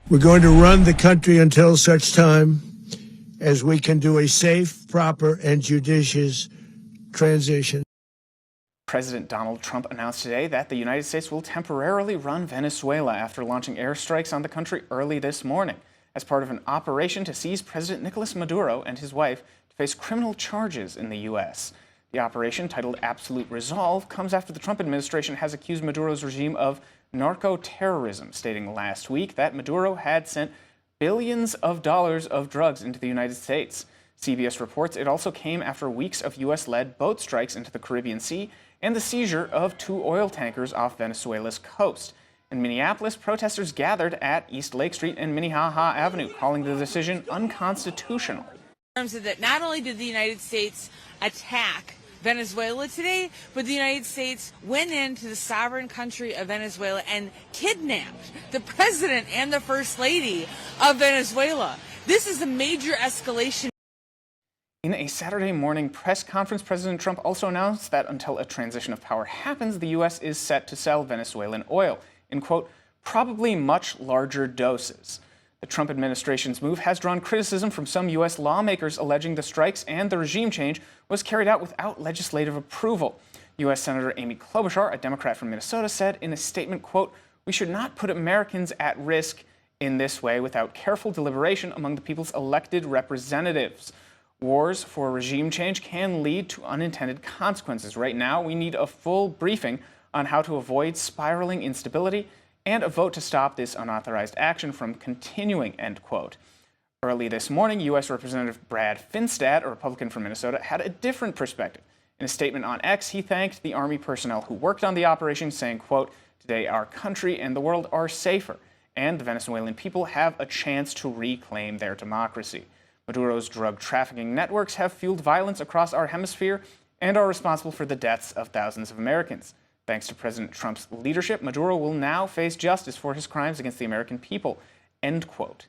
We're going to run the country until such time as we can do a safe, proper, and judicious transition. President Donald Trump announced today that the United States will temporarily run Venezuela after launching airstrikes on the country early this morning as part of an operation to seize President Nicolas Maduro and his wife to face criminal charges in the U.S. The operation, titled Absolute Resolve, comes after the Trump administration has accused Maduro's regime of narco-terrorism, stating last week that Maduro had sent billions of dollars of drugs into the United States. CBS reports it also came after weeks of U.S.-led boat strikes into the Caribbean Sea and the seizure of 2 oil tankers off Venezuela's coast. In Minneapolis, protesters gathered at East Lake Street and Minnehaha Avenue, calling the decision unconstitutional. In terms of that, not only did the United States attack Venezuela today, but the United States went into the sovereign country of Venezuela and kidnapped the president and the first lady of Venezuela. This is a major escalation. In a Saturday morning press conference, President Trump also announced that until a transition of power happens, the U.S. is set to sell Venezuelan oil in, quote, probably much larger doses. The Trump administration's move has drawn criticism from some U.S. lawmakers alleging the strikes and the regime change was carried out without legislative approval. U.S. Senator Amy Klobuchar, a Democrat from Minnesota, said in a statement, quote, we should not put Americans at risk in this way without careful deliberation among the people's elected representatives. Wars for regime change can lead to unintended consequences. Right now, we need a full briefing on how to avoid spiraling instability and a vote to stop this unauthorized action from continuing, end quote. Early this morning, U.S. Representative Brad Finstad, a Republican from Minnesota, had a different perspective. In a statement on X, he thanked the Army personnel who worked on the operation, saying, quote, today our country and the world are safer, and the Venezuelan people have a chance to reclaim their democracy. Maduro's drug trafficking networks have fueled violence across our hemisphere and are responsible for the deaths of thousands of Americans. Thanks to President Trump's leadership, Maduro will now face justice for his crimes against the American people, end quote.